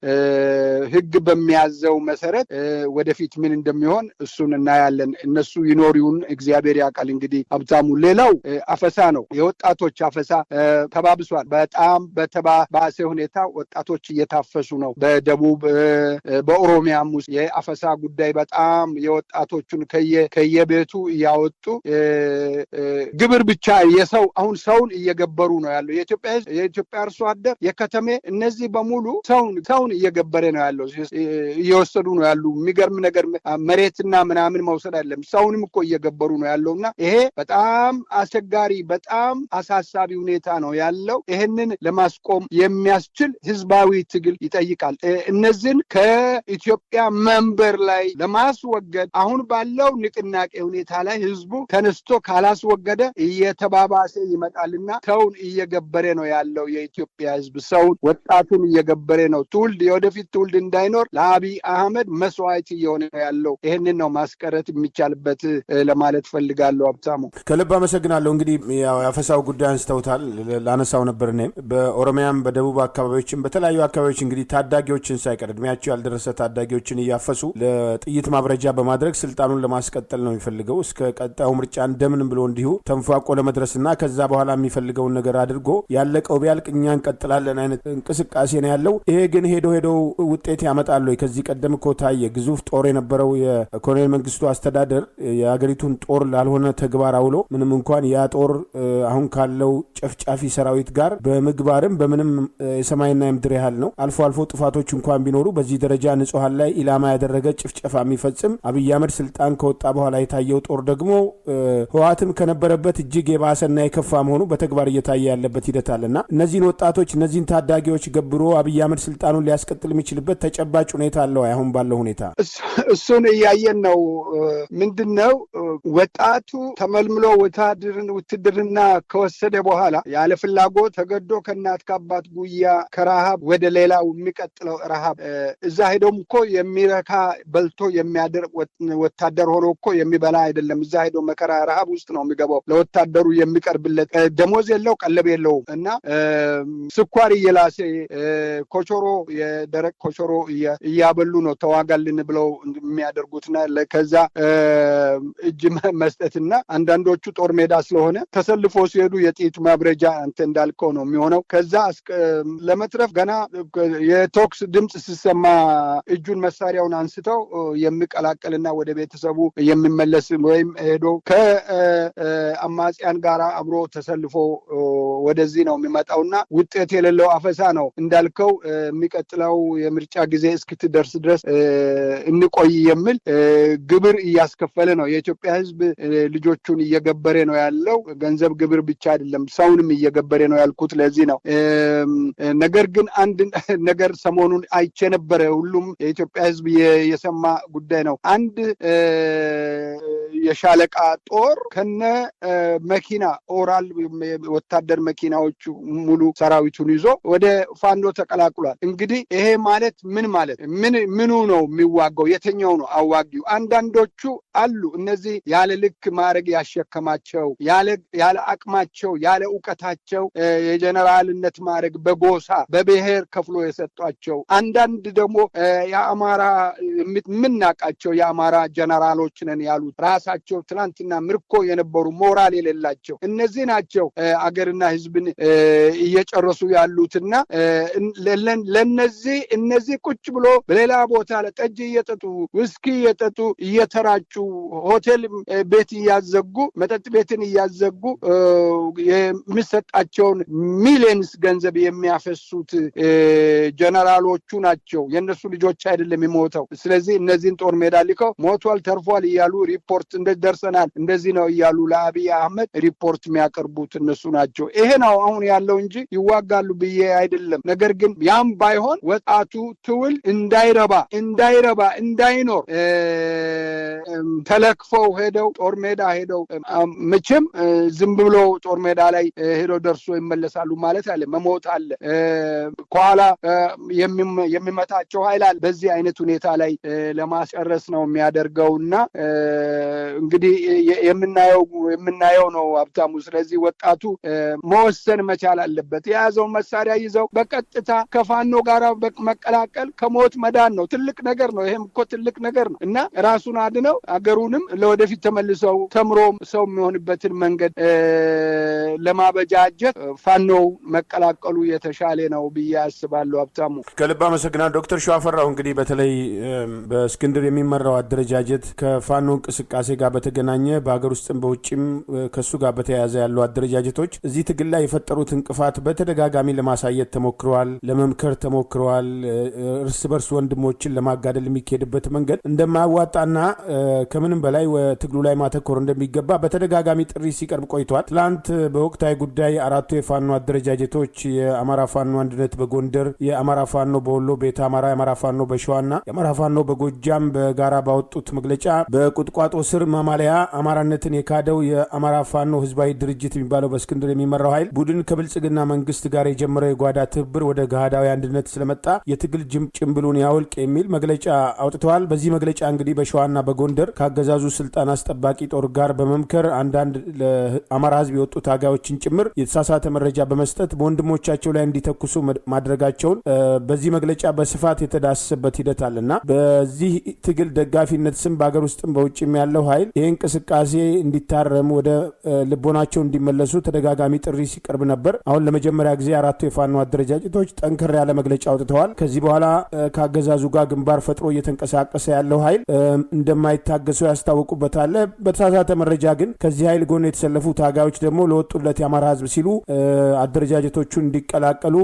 ሕግ በሚያዘው መሰረት ወደፊት ምን እንደሚሆን እሱን እናያለን። እነሱ ይኖሪውን እግዚአብሔር ያውቃል። እንግዲህ ሀብታሙ፣ ሌላው አፈሳ ነው። የወጣቶች አፈሳ ተባብሷል። በጣም በተባባሰ ሁኔታ ወጣቶች እየታፈሱ ነው። በደቡብ በኦሮሚያም ውስጥ የአፈሳ ጉዳይ በጣም የወጣቶቹን ከየቤቱ እያወጡ ግብር ብቻ አሁን ሰውን እየገበሩ ነው ያለው። የኢትዮጵያ አርሶ አደር የከተሜ እነዚህ በሙሉ ሰውን እየገበረ ነው ያለው። እየወሰዱ ነው ያሉ። የሚገርም ነገር መሬትና ምናምን መውሰድ አይደለም፣ ሰውንም እኮ እየገበሩ ነው ያለውና ይሄ በጣም አስቸጋሪ በጣም አሳሳቢ ሁኔታ ነው ያለው። ይሄንን ለማስቆም የሚያስችል ህዝባዊ ትግል ይጠይቃል። እነዚህን ከኢትዮጵያ መንበር ላይ ለማስወገድ አሁን ባለው ንቅናቄ ሁኔታ ላይ ህዝቡ ተነስቶ ካላስወገደ እየተባባሰ ይመጣልና ሰውን እየገበረ ነው ያለው። የኢትዮጵያ ህዝብ ሰውን ወጣቱን እየገበረ ነው። የወደፊት ትውልድ እንዳይኖር ለአብይ አህመድ መስዋዕት እየሆነ ነው ያለው። ይህንን ነው ማስቀረት የሚቻልበት ለማለት ፈልጋለሁ። ሀብታሙ፣ ከልብ አመሰግናለሁ። እንግዲህ ያፈሳው ጉዳይ አንስተውታል፣ ላነሳው ነበር። እኔም በኦሮሚያም በደቡብ አካባቢዎችም በተለያዩ አካባቢዎች እንግዲህ ታዳጊዎችን ሳይቀር እድሜያቸው ያልደረሰ ታዳጊዎችን እያፈሱ ለጥይት ማብረጃ በማድረግ ስልጣኑን ለማስቀጠል ነው የሚፈልገው። እስከ ቀጣዩ ምርጫ እንደምንም ብሎ እንዲሁ ተንፏቆ ለመድረስና ከዛ በኋላ የሚፈልገውን ነገር አድርጎ ያለቀው ቢያልቅ እኛ እንቀጥላለን አይነት እንቅስቃሴ ነው ያለው። ይሄ ግን ሄዶ ውጤት ያመጣል ወይ? ከዚህ ቀደም እኮ ታየ። ግዙፍ ጦር የነበረው የኮሎኔል መንግስቱ አስተዳደር የሀገሪቱን ጦር ላልሆነ ተግባር አውሎ ምንም እንኳን ያ ጦር አሁን ካለው ጨፍጫፊ ሰራዊት ጋር በምግባርም በምንም የሰማይና የምድር ያህል ነው። አልፎ አልፎ ጥፋቶች እንኳን ቢኖሩ በዚህ ደረጃ ንጹሃን ላይ ኢላማ ያደረገ ጭፍጨፋ የሚፈጽም አብይ አህመድ ስልጣን ከወጣ በኋላ የታየው ጦር ደግሞ ህወሓትም ከነበረበት እጅግ የባሰና የከፋ መሆኑ በተግባር እየታየ ያለበት ሂደት አለና እነዚህን ወጣቶች እነዚህን ታዳጊዎች ገብሮ አብይ አህመድ ስልጣኑን ሊያስቀጥል የሚችልበት ተጨባጭ ሁኔታ አለው። አሁን ባለው ሁኔታ እሱን እያየን ነው። ምንድነው ወጣቱ ተመልምሎ ውትድርና ከወሰደ በኋላ ያለ ፍላጎት ተገዶ ከእናት ከአባት ጉያ ከረሃብ ወደ ሌላው የሚቀጥለው ረሃብ እዛ ሄዶም እኮ የሚረካ በልቶ የሚያድር ወታደር ሆኖ እኮ የሚበላ አይደለም። እዛ ሄዶ መከራ ረሃብ ውስጥ ነው የሚገባው። ለወታደሩ የሚቀርብለት ደሞዝ የለው ቀለብ የለውም እና ስኳር እየላሴ ኮቾሮ የደረቅ ኮቾሮ እያበሉ ነው ተዋጋልን ብለው የሚያደርጉትና ከዛ እጅ መስጠትና አንዳንዶቹ ጦር ሜዳ ስለሆነ ተሰልፎ ሲሄዱ የጥይት ማብረጃ አንተ እንዳልከው ነው የሚሆነው። ከዛ ለመትረፍ ገና የቶክስ ድምጽ ሲሰማ እጁን መሳሪያውን አንስተው የሚቀላቀልና ወደ ቤተሰቡ የሚመለስ ወይም ሄዶ ከአማጽያን ጋር አብሮ ተሰልፎ ወደዚህ ነው የሚመጣውና ውጤት የሌለው አፈሳ ነው እንዳልከው። የሚቀጥለው የምርጫ ጊዜ እስክትደርስ ድረስ እንቆይ የሚል ግብር እያስከፈለ ነው። የኢትዮጵያ ሕዝብ ልጆቹን እየገበረ ነው ያለው። ገንዘብ ግብር ብቻ አይደለም፣ ሰውንም እየገበረ ነው ያልኩት ለዚህ ነው። ነገር ግን አንድ ነገር ሰሞኑን አይቼ ነበረ። ሁሉም የኢትዮጵያ ሕዝብ የሰማ ጉዳይ ነው። አንድ የሻለቃ ጦር ከነ መኪና ኦራል ወታደር መኪናዎቹ ሙሉ ሰራዊቱን ይዞ ወደ ፋኖ ተቀላቅሏል። እንግዲህ ይሄ ማለት ምን ማለት ምኑ ነው የሚዋጋው? የትኛው ነው አዋጊው? አንዳንዶቹ አሉ እነዚህ ያለ ልክ ማድረግ ያሸከማቸው ያለ አቅማቸው ያለ እውቀታቸው የጀነራልነት ማድረግ በጎሳ በብሔር ከፍሎ የሰጧቸው፣ አንዳንድ ደግሞ የአማራ የምናቃቸው የአማራ ጀነራሎች ነን ያሉት ራሳቸው ትናንትና ምርኮ የነበሩ ሞራል የሌላቸው እነዚህ ናቸው አገርና ህዝብን እየጨረሱ ያሉትና እነዚህ ቁጭ ብሎ በሌላ ቦታ ለጠጅ እየጠጡ ውስኪ እየጠጡ እየተራጩ ሆቴል ቤት እያዘጉ መጠጥ ቤትን እያዘጉ የሚሰጣቸውን ሚሊየንስ ገንዘብ የሚያፈሱት ጀነራሎቹ ናቸው። የነሱ ልጆች አይደለም የሚሞተው። ስለዚህ እነዚህን ጦር ሜዳ ልከው ሞቷል ተርፏል እያሉ ሪፖርት እንደደርሰናል እንደዚህ ነው እያሉ ለአብይ አህመድ ሪፖርት ሪፖርት የሚያቀርቡት እነሱ ናቸው። ይሄ ነው አሁን ያለው እንጂ ይዋጋሉ ብዬ አይደለም። ነገር ግን ያም ባይሆን ወጣቱ ትውል እንዳይኖር ተለክፈው ሄደው ጦር ሜዳ ሄደው መቼም ዝም ብሎ ጦር ሜዳ ላይ ሄዶ ደርሶ ይመለሳሉ ማለት አለ። መሞት አለ፣ ከኋላ የሚመታቸው ኃይል አለ። በዚህ አይነት ሁኔታ ላይ ለማስጨረስ ነው የሚያደርገውና እንግዲህ የምናየው ነው ሀብታሙ። ስለዚህ ወጣቱ መወሰን መቻል አለበት። የያዘውን መሳሪያ ይዘው በቀጥታ ከፋኖ ጋር መቀላቀል ከሞት መዳን ነው። ትልቅ ነገር ነው። ይሄም እኮ ትልቅ ነገር ነው እና ራሱን አድነው አገሩንም ለወደፊት ተመልሰው ተምሮ ሰው የሚሆንበትን መንገድ ለማበጃጀት ፋኖ መቀላቀሉ የተሻለ ነው ብዬ አስባለሁ። ሀብታሙ ከልብ አመሰግናለሁ። ዶክተር ሸዋፈራው እንግዲህ በተለይ በእስክንድር የሚመራው አደረጃጀት ከፋኖ እንቅስቃሴ ጋር በተገናኘ በሀገር ውስጥም በውጭም ከሱ ጋር በተያያዘ ያሉ አደረጃጀቶች እዚህ ትግል ላይ የፈጠሩት እንቅፋት በተደጋጋሚ ለማሳየት ተሞክረዋል፣ ለመምከር ተሞክረዋል። እርስ በርስ ወንድሞችን ለማጋደል የሚካሄድበት መንገድ እንደማያዋጣና ከምንም በላይ ትግሉ ላይ ማተኮር እንደሚገባ በተደጋጋሚ ጥሪ ሲቀርብ ቆይቷል። ትላንት በወቅታዊ ጉዳይ አራቱ የፋኖ አደረጃጀቶች የአማራ ፋኖ አንድነት በጎንደር፣ የአማራ ፋኖ በወሎ ቤተ አማራ፣ የአማራ ፋኖ በሸዋና የአማራ ፋኖ በጎጃም በጋራ ባወጡት መግለጫ በቁጥቋጦ ስር ማማለያ አማራነትን የካደው የአማራ ፋኖ ህዝባዊ ድርጅት የሚባለው በእስክንድር የሚመራው ኃይል ቡድን ከብልጽግና መንግስት ጋር የጀመረው የጓዳ ትብብር ወደ ገሃዳዊ አንድነት ስለመጣ የትግል ጭምብሉን ያውልቅ የሚል መግለጫ አውጥተዋል። በዚህ መግለጫ እንግዲህ በሸዋና በጎንደር ካገዛዙ ስልጣን አስጠባቂ ጦር ጋር በመምከር አንዳንድ ለአማራ ህዝብ የወጡ ታጋዮችን ጭምር የተሳሳተ መረጃ በመስጠት በወንድሞቻቸው ላይ እንዲተኩሱ ማድረጋቸውን በዚህ መግለጫ በስፋት የተዳሰሰበት ሂደት አለና በዚህ ትግል ደጋፊነት ስም በሀገር ውስጥም በውጭም ያለው ኃይል ይህ እንቅስቃሴ እንዲታረም ወደ ልቦናቸው እንዲመለሱ ተደጋጋሚ ጥሪ ሲቀርብ ነበር። አሁን ለመጀመሪያ ጊዜ አራቱ የፋኖ አደረጃጀቶች ጠንከር ያለ መግለጫ አውጥተዋል። ከዚህ በኋላ ከአገዛዙ ጋር ግንባር ፈጥሮ እየተንቀሳቀሰ ያለው ኃይል እንደማይታገሰው ያስታወቁበታል። በተሳሳተ መረጃ ግን ከዚህ ኃይል ጎን የተሰለፉ ታጋዮች ደግሞ ለወጡለት የአማራ ህዝብ ሲሉ አደረጃጀቶቹን እንዲቀላቀሉ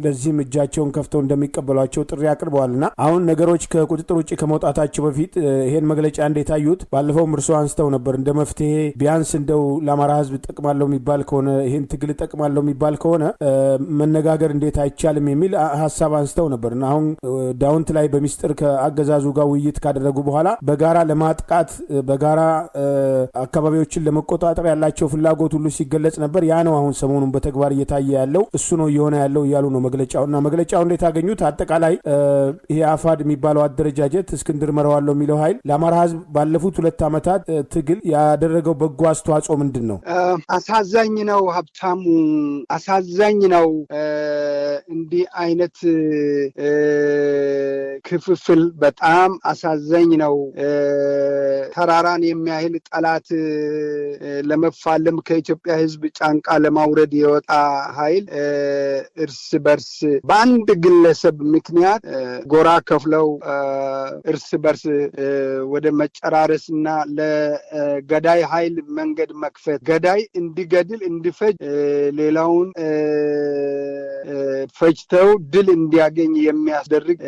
ለዚህም እጃቸውን ከፍተው እንደሚቀበሏቸው ጥሪ አቅርበዋልና አሁን ነገሮች ከቁጥጥር ውጭ ከመውጣታቸው በፊት ይሄን መግለጫ እንዴት አዩት? ባለፈው እርሶ አንስተው ነበር እንደ መፍትሄ ቢያንስ እንደው ለአማራ ህዝብ ጠቅማለሁ የሚባል ከሆነ ይሄን ትግል ጠቅማለሁ የሚባል ከሆነ መነጋገር እንዴት አይቻልም የሚል ሀሳብ አንስተው ነበርና አሁን ዳውንት ላይ በሚስጥር ከአገዛዙ ጋር ውይይት ካደረጉ በኋላ በጋራ ለማጥቃት በጋራ አካባቢዎችን ለመቆጣጠር ያላቸው ፍላጎት ሁሉ ሲገለጽ ነበር። ያ ነው አሁን ሰሞኑን በተግባር እየታየ ያለው እሱ ነው እየሆነ ያለው እያሉ ነው መግለጫውና መግለጫው እንዴት አገኙት? አጠቃላይ ይሄ አፋድ የሚባለው አደረጃጀት እስክንድር መራዋለሁ የሚለው ኃይል ለአማራ ህዝብ ባለፉት 2 ዓመታት ትግል ያደረገው በጎ አስተዋጽኦ ምንድን ነው? አሳዛኝ ነው ሀብታሙ፣ አሳዛኝ ነው። እንዲህ አይነት ክፍፍል በጣም አሳዛኝ ነው። ተራራን የሚያህል ጠላት ለመፋለም ከኢትዮጵያ ህዝብ ጫንቃ ለማውረድ የወጣ ኃይል እርስ በርስ በአንድ ግለሰብ ምክንያት ጎራ ከፍለው እርስ በርስ ወደ መጨራረስና ለገዳይ ኃይል መንገድ መክፈት፣ ገዳይ እንዲገድል እንዲፈጅ፣ ሌላውን ፈጅተው ድል እንዲያገኝ የሚያስደርግ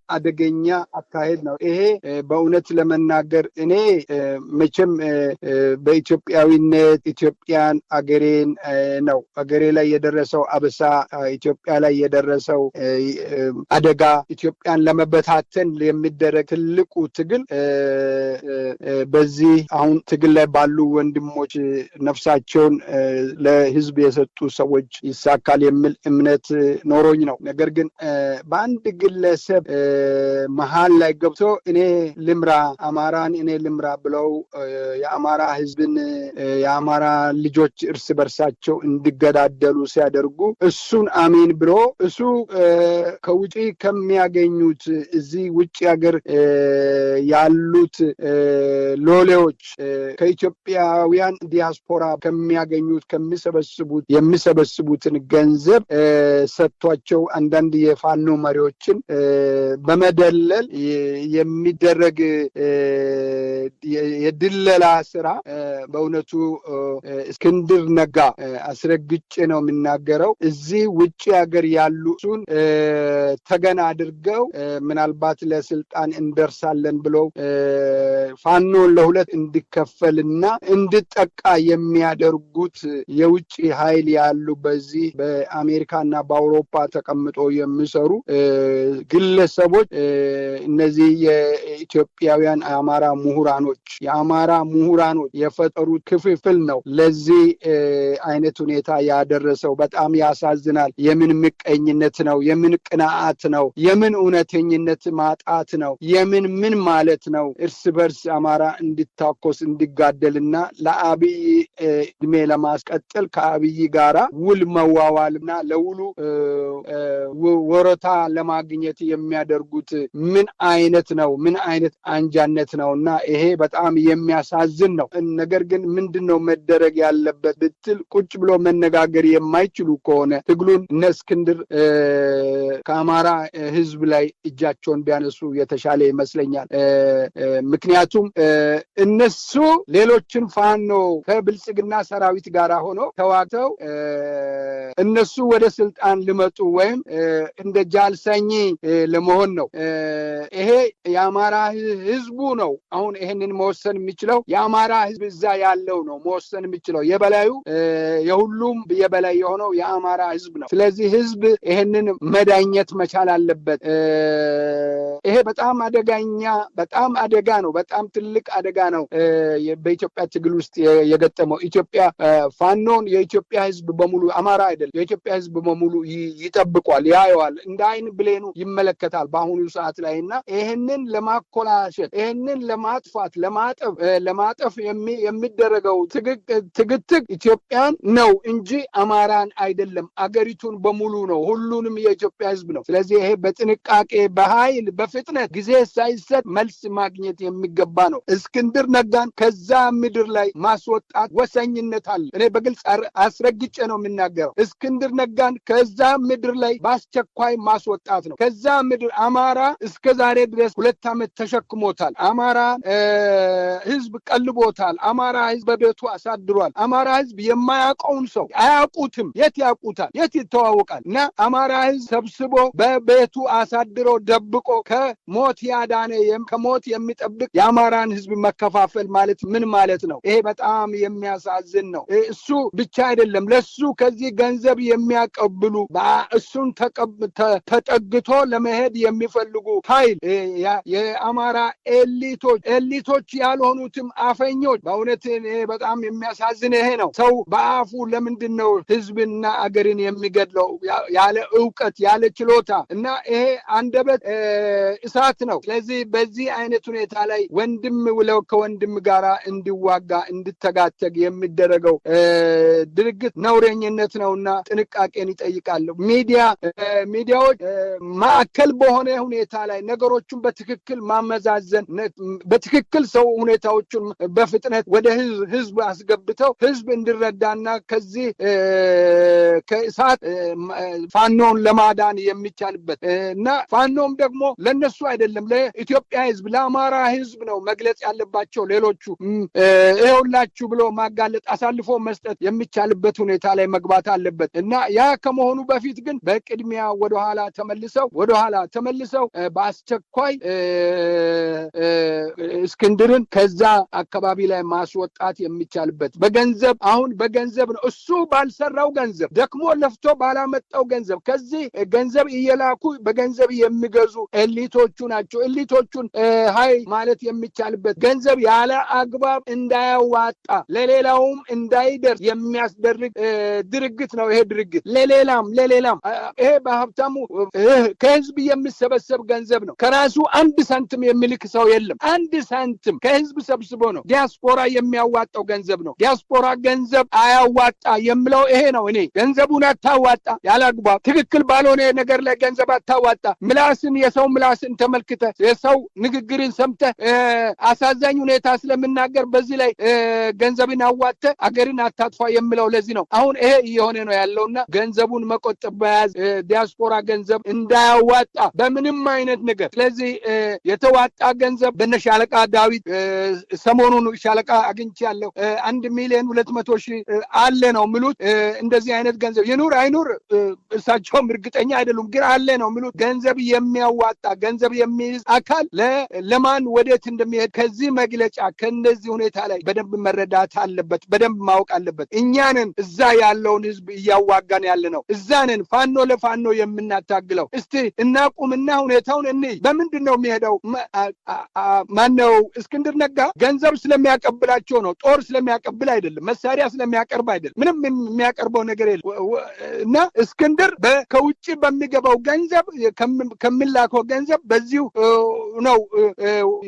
አደገኛ አካሄድ ነው። ይሄ በእውነት ለመናገር እኔ መቼም በኢትዮጵያዊነት ኢትዮጵያን አገሬን ነው አገሬ ላይ የደረሰው አበሳ፣ ኢትዮጵያ ላይ የደረሰው አደጋ፣ ኢትዮጵያን ለመበታተን የሚደረግ ትልቁ ትግል በዚህ አሁን ትግል ላይ ባሉ ወንድሞች ነፍሳቸውን ለህዝብ የሰጡ ሰዎች ይሳካል የሚል እምነት ኖሮኝ ነው። ነገር ግን በአንድ ግለሰብ መሃል ላይ ገብቶ እኔ ልምራ አማራን እኔ ልምራ ብለው የአማራ ህዝብን የአማራ ልጆች እርስ በርሳቸው እንዲገዳደሉ ሲያደርጉ እሱን አሜን ብሎ እሱ ከውጪ ከሚያገኙት እዚህ ውጭ ሀገር ያሉት ሎሌዎች ከኢትዮጵያውያን ዲያስፖራ ከሚያገኙት የሚሰበስቡት የሚሰበስቡትን ገንዘብ ሰጥቷቸው አንዳንድ የፋኖ መሪዎችን በመደለል የሚደረግ የድለላ ስራ በእውነቱ እስክንድር ነጋ አስረግጬ ነው የሚናገረው። እዚህ ውጪ ሀገር ያሉትን ተገና አድርገው ምናልባት ለስልጣን እንደርሳለን ብለው ፋኖን ለሁለት እንዲከፈልና እንዲጠቃ የሚያደርጉት የውጪ ኃይል ያሉ በዚህ በአሜሪካና በአውሮፓ ተቀምጦ የሚሰሩ ግለሰቦች እነዚህ የኢትዮጵያውያን የአማራ ምሁራኖች የፈጠሩት ክፍፍል ነው ለዚህ አይነት ሁኔታ ያደረሰው። በጣም ያሳዝናል። የምን ምቀኝነት ነው? የምን ቅንዓት ነው? የምን እውነተኝነት ማጣት ነው? ምን ማለት ነው? እርስ በርስ አማራ እንዲታኮስ እንዲጋደልና ለአብይ እድሜ ለማስቀጠል ከአብይ ጋራ ውል መዋዋልና ለውሉ ወረታ ለማግኘት የሚያደርጉት ምን አይነት ነው? ምን አይነት አንጃነት ነውና ይሄ በጣም የሚያሳዝን ነው። ነገር ግን ምንድነው መደረግ ያለበት ብትል ቁጭ ብሎ መነጋገር የማይችሉ ከሆነ ትግሉን እነ እስክንድር ከአማራ ህዝብ ላይ እጃቸውን ቢያነሱ የተሻለ ይመስለኛል። ምክንያቱም እነሱ ሌሎችን ፋኖ ከብልጽግና ሰራዊት ጋር ሆኖ ተዋግተው እነሱ ወደ ስልጣን ሊመጡ ወይም እንደ ጃልሰኝ ለመሆን ነው። ይሄ የአማራ ህዝቡ ነው አሁን ይሄንን መወሰን የሚችለው። የአማራ ህዝብ እዛ ያለው ነው መወሰን የሚችለው። የበላዩ የሁሉም የበላይ የሆነው የአማራ ህዝብ ነው። ስለዚህ ህዝብ ይሄንን መዳኘት መቻል አለበት። ይሄ በጣም አደጋ ነው። በጣም ትልቅ አደጋ ነው በኢትዮጵያ ትግል ውስጥ የገጠመው። ኢትዮጵያ ፋኖን የኢትዮጵያ ህዝብ በሙሉ አማራ አይደለም የኢትዮጵያ ህዝብ በሙሉ ይጠብቋል፣ ያየዋል፣ እንደ አይን ብሌኑ ይመለከታል በአሁኑ ሰዓት ላይና ይሄንን ለማኮላሸት ይሄንን ለማጥፋት ለማጠፍ የሚደረገው ትግትግ ኢትዮጵያን ነው እንጂ አማራን አይደለም። አገሪቱን በሙሉ ነው። ሁሉንም የኢትዮጵያ ህዝብ ነው። ስለዚህ ይሄ በጥንቃቄ በኃይል በፍጥነት ጊዜ ሳይሰጥ መልስ ማግኘት የሚገባ ነው። እስክንድር ነጋን ከዛ ምድር ላይ ማስወጣት ወሳኝነት አለ። እኔ በግልጽ አስረግጬ ነው የምናገረው። እስክንድር ነጋን ከዛ ምድር ላይ በአስቸኳይ ማስወጣት ነው። ከዛ ምድር አማራ እስከ ዛሬ ድረስ 2 ዓመት ተሸክሞታል። አማራ ህዝብ ቀልቦታል። አማራ ህዝብ በቤቱ አሳድሯል። አማራ ህዝብ የማያውቀውን ሰው አያውቁትም። የት ያውቁታል? የት ይተዋወቃል? እና አማራ ህዝብ ሰብስቦ በቤቱ አሳድሮ ደብቆ ከሞት ያዳነ ከሞት የሚጠብቅ የአማራን ህዝብ መከፋፈል ማለት ምን ማለት ነው? ይሄ በጣም የሚያሳዝን ነው። እሱ ብቻ አይደለም፣ ለሱ ከዚህ ገንዘብ የሚያቀብሉ እሱን ተጠግቶ ለመሄድ የሚፈልጉ ኃይል የአማራ ኤሊቶች ያልሆኑትም አፈኞች። በእውነት በጣም የሚያሳዝን ይሄ ነው። ሰው በአፉ ለምንድነው ህዝብና አገርን የሚገድለው? ያለ ዕውቀት ያለ ችሎታ እና ይሄ አንደበት እሳት ነው። ስለዚህ በዚህ አይነት ሁኔታ ላይ ወንድም ውለው ከወንድም ጋራ እንዲዋጋ እንድተጋተግ የሚደረገው ድርጊት ነውረኝነት ነውና ጥንቃቄን ይጠይቃል። ሚዲያዎች ማዕከል በሆነ ሁኔታ ላይ ነገሮችን በትክክል ማመዛዘን፣ በትክክል ሰው ሁኔታዎችን በፍጥነት ወደ ህዝብ አስገብተው ህዝብ እንዲረዳና ከዚህ ከእሳት ፋኖን ለማዳን የሚቻልበት እና ፋኖም ደግሞ ለነሱ አይደለም ለኢትዮጵያ ህዝብ ለአማራ ህዝብ ነው መግለጽ ያለባቸው። ሌሎቹ ይኸውላችሁ ብሎ ማጋለጥ አሳልፎ መስጠት የሚቻልበት ሁኔታ ላይ መግባት አለበት እና ያ ከመሆኑ በፊት ግን በቅድሚያ ወደኋላ ተመልሰው በአስቸኳይ እስክንድርን ከዛ አካባቢ ላይ ማስወጣት የሚቻልበት በገንዘብ ነው። እሱ ባልሰራው ገንዘብ ደክሞ ለፍቶ ባላመጣው ገንዘብ ከዚህ ገንዘብ እየላኩ በገንዘብ የሚገዙ ኤሊቶቹ ናቸው። ኤሊቶቹን ሀይ ማለት የሚቻልበት ገንዘብ ያለ አግባብ እንዳያዋጣ ለሌላውም እንዳይደርስ የሚያስደርግ ድርጊት ነው። ይሄ ድርጊት ለሌላም ይሄ በሀብታሙ ከህዝብ የሚሰበሰብ ገንዘብ ነው። ከራሱ 1 ሳንቲም የሚልክ ሰው የለም። 1 ሳንቲም ከህዝብ ሰብስቦ ነው። ዲያስፖራ የሚያዋጣው ገንዘብ ነው። ዲያስፖራ ገንዘብ አያዋጣ የምለው ይሄ ነው። እኔ ገንዘቡን አታዋጣ ያለ አግባብ ትክክል ባልሆነ ነገር ላይ ገንዘብ አታዋጣ። የሰው ምላስ ራስን ተመልክተህ የሰው ንግግርን ሰምተህ አሳዛኝ ሁኔታ ስለምናገር በዚህ ላይ ገንዘብን አዋጥተህ አገርን አታጥፋ የሚለው ለዚህ ነው። አሁን ይሄ እየሆነ ነው ያለውና ገንዘቡን መቆጠብ በያዝ ዲያስፖራ ገንዘብ እንዳያዋጣ በምንም አይነት ነገር። ስለዚህ የተዋጣ ገንዘብ በነሻለቃ ዳዊት ሰሞኑን ሻለቃ አግኝቻለሁ 1,200,000 አለ ነው ምሉት። እንደዚህ አይነት ገንዘብ ይኑር አይኑር እሳቸውም እርግጠኛ አይደሉም፣ ግን አለ ነው ምሉት። ገንዘብ የሚያዋጣ ገንዘብ የሚይዝ አካል ለማን ወዴት እንደሚሄድ ከዚህ መግለጫ ከነዚህ ሁኔታ ላይ በደንብ መረዳት አለበት፣ በደንብ ማወቅ አለበት። እኛንን እዛ ያለውን ህዝብ እያዋጋን ያለ ነው። እዛንን ፋኖ ለፋኖ የምናታግለው። እስቲ እናቁምና ሁኔታውን እንይ። በምንድን ነው የሚሄደው? ማነው እስክንድር ነጋ ገንዘብ ስለሚያቀብላቸው ነው። ጦር ስለሚያቀብል አይደለም፣ መሳሪያ ስለሚያቀርብ አይደለም። ምንም የሚያቀርበው ነገር የለም። እና እስክንድር ከውጭ በሚገባው ገንዘብ ከሚላከው ገንዘብ በዚሁ ነው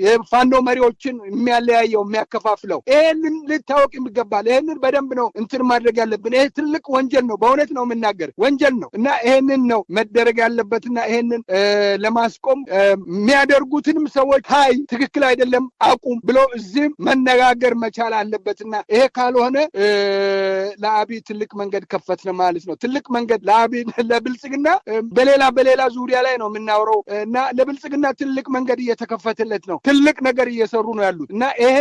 የፋኖ መሪዎችን የሚያለያየው የሚያከፋፍለው። ይሄንን ልታወቅ ይገባል። ይሄንን በደንብ ነው እንትን ማድረግ ያለብን። ይሄ ትልቅ ወንጀል ነው። በእውነት ነው የምናገር፣ ወንጀል ነው እና ይሄንን ነው መደረግ ያለበትና ይሄንን ለማስቆም የሚያደርጉትንም ሰዎች ሀይ ትክክል አይደለም አቁም ብሎ እዚህም መነጋገር መቻል አለበትና ይሄ ካልሆነ ለአብይ ትልቅ መንገድ ከፈትን ማለት ነው። ትልቅ መንገድ ለአብይ ለብልጽግና በሌላ ዙሪያ ላይ ነው የምናወራው እና ለብልጽግና ትልቅ መንገድ እየተከፈተለት ነው። ትልቅ ነገር እየሰሩ ነው ያሉት እና ይሄ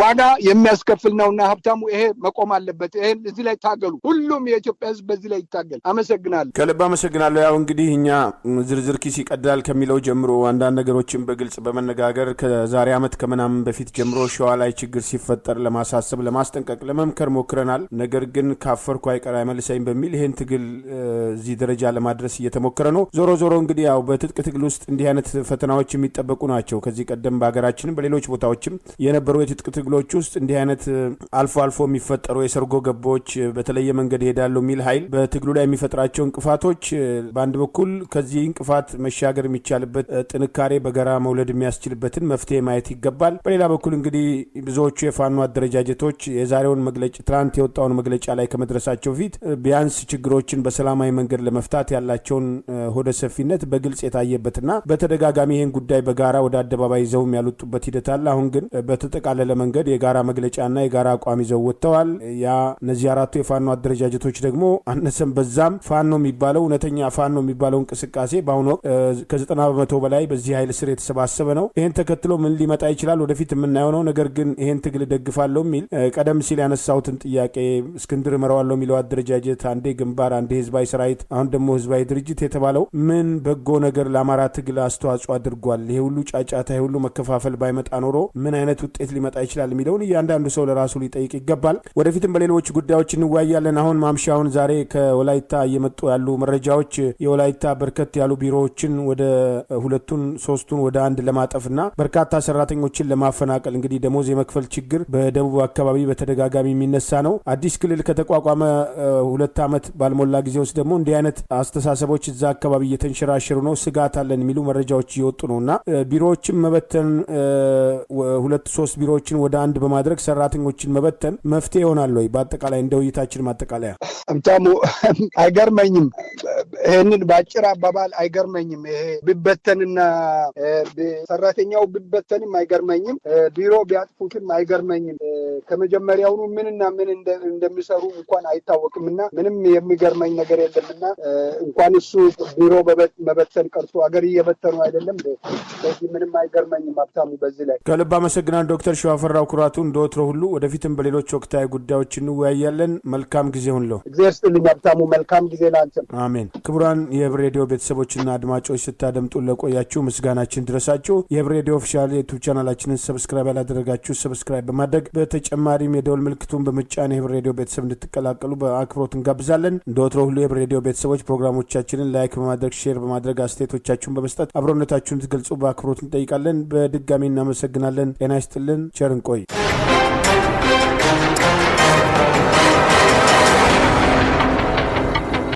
ዋጋ የሚያስከፍል ነውና ሀብታሙ ይሄ መቆም አለበት። ይሄን እዚህ ላይ ታገሉ። ሁሉም የኢትዮጵያ ሕዝብ በዚህ ላይ ይታገል። አመሰግናለሁ። ከልብ አመሰግናለሁ። ያው እንግዲህ እኛ ዝርዝር ኪስ ይቀዳል ከሚለው ጀምሮ አንዳንድ ነገሮችን በግልጽ በመነጋገር ከዛሬ ዓመት ከምናምን በፊት ጀምሮ ሸዋ ላይ ችግር ሲፈጠር ለማሳሰብ፣ ለማስጠንቀቅ፣ ለመምከር ሞክረናል። ነገር ግን ካፈርኩ አይቀር አይመልሰኝ በሚል ይሄን ትግል እዚህ ደረጃ ለማድረስ እየተሞከረ ነው። ዞሮ እንግዲህ ያው በትጥቅ ትግል ውስጥ እንዲህ አይነት ፈተናዎች የሚጠበቁ ናቸው። ከዚህ ቀደም በሀገራችንም በሌሎች ቦታዎችም የነበሩ የትጥቅ ትግሎች ውስጥ እንዲህ አይነት አልፎ የሚፈጠሩ የሰርጎ ገቦች በተለየ መንገድ ይሄዳሉ የሚል ኃይል በትግሉ ላይ የሚፈጥራቸው እንቅፋቶች በአንድ በኩል ከዚህ እንቅፋት መሻገር የሚቻልበት ጥንካሬ በጋራ መውለድ የሚያስችልበትን መፍትሄ ማየት ይገባል። በሌላ በኩል እንግዲህ ብዙዎቹ የፋኖ አደረጃጀቶች የዛሬውን መግለጫ ትናንት የወጣውን መግለጫ ላይ ከመድረሳቸው ፊት ቢያንስ ችግሮችን በሰላማዊ መንገድ ለመፍታት ያላቸውን ሆደ ሰፊነት በግልጽ የታየበትና በተደጋጋሚ ይህን ጉዳይ በጋራ ወደ አደባባይ ይዘውም ያልወጡበት ሂደት አለ። አሁን ግን በተጠቃለለ መንገድ የጋራ መግለጫና የጋራ አቋም ይዘው ወጥተዋል። እነዚህ አራቱ የፋኖ አደረጃጀቶች ደግሞ አነሰም በዛም ፋኖ የሚባለው እውነተኛ ፋኖ የሚባለው እንቅስቃሴ በአሁኑ ወቅት ከ90% በላይ በዚህ ኃይል ስር የተሰባሰበ ነው። ይህን ተከትሎ ምን ሊመጣ ይችላል ወደፊት የምናየው ነው። ነገር ግን ይህን ትግል ደግፋለሁ የሚል ቀደም ሲል ያነሳሁትን ጥያቄ እስክንድር እመራዋለሁ የሚለው አደረጃጀት አንዴ ግንባር፣ አንዴ ህዝባዊ ሰራዊት፣ አሁን ደግሞ ህዝባዊ ድርጅት የተባለው ምን በጎ ነገር ለአማራ ትግል አስተዋጽኦ አድርጓል? ይሄ ሁሉ ጫጫታ፣ ይሄ ሁሉ መከፋፈል ባይመጣ ኖሮ ምን አይነት ውጤት ሊመጣ ይችላል የሚለውን እያንዳንዱ ሰው ለራሱ ሊጠይቅ ይገባል። ወደፊትም በሌሎች ጉዳዮች እንወያያለን። አሁን ማምሻውን ዛሬ ከወላይታ እየመጡ ያሉ መረጃዎች የወላይታ በርከት ያሉ ቢሮዎችን ወደ 2-3 ወደ 1 ለማጠፍና በርካታ ሰራተኞችን ለማፈናቀል እንግዲህ ደሞዝ የመክፈል ችግር በደቡብ አካባቢ በተደጋጋሚ የሚነሳ ነው። አዲስ ክልል ከተቋቋመ 2 ዓመት ባልሞላ ጊዜ ውስጥ ደግሞ እንዲህ አይነት አስተሳሰቦች እዛ አካባቢ እየተንሸራሸሩ ነው፣ ስጋት አለን የሚሉ መረጃዎች እየወጡ ነውና ቢሮዎችን መበተን 2-3 ቢሮዎችን ወደ 1 በማድረግ ሰራተኞችን መበተን መፍትሄ ይሆናል ወይ? በአጠቃላይ እንደ ውይይታችን ማጠቃለያ አምታሙ አይገርመኝም። ይሄንን በአጭር አባባል አይገርመኝም። ይሄ ቢበተንና ሰራተኛው ቢበተንም አይገርመኝም፣ ቢሮ ቢያጥፉትም አይገርመኝም። ከመጀመሪያውኑ ምንና ምን እንደሚሰሩ እንኳን አይታወቅምና ምንም የሚገርመኝ ነገር የለምና እንኳን እሱ ቢሮ መበተን ቀርቶ አገር እየበተኑ አይደለም። ስለዚህ ምንም አይገርመኝም ሀብታሙ። በዚህ ላይ ከልብ አመሰግናለሁ ዶክተር ሸዋፈራው ኩራቱ። እንደወትሮ ሁሉ ወደፊትም በሌሎች ወቅታዊ ጉዳዮች እንወያያለን። መልካም ጊዜ ሁንለው። እግዚአብሔር ይስጥልኝ ሀብታሙ። መልካም ጊዜ ላንተ። አሜን። ክቡራን የህብር ሬዲዮ ቤተሰቦችና አድማጮች ስታደምጡ ለቆያችሁ ምስጋናችን ድረሳችሁ። የህብር ሬዲዮ ኦፊሻል ዩቲዩብ ቻናላችንን ሰብስክራይብ ያላደረጋችሁ ሰብስክራይብ በማድረግ በተጨማሪም የደወል ምልክቱን በመጫን የህብር ሬዲዮ ቤተሰብ እንድትቀላቀሉ በአክብሮት እንጋብዛለን። እንደወትሮ ሁሉ የህብር ሬዲዮ ቤተሰቦች ፕሮግራሞቻችንን ላይክ በማድረግ ሼር በማድረግ አስተያየቶቻችሁን በመስጠት አብሮነታችሁን ትገልጹ በአክብሮት እንጠይቃለን። በድጋሚ እናመሰግናለን። ጤና ይስጥልን። ቸር እንቆይ።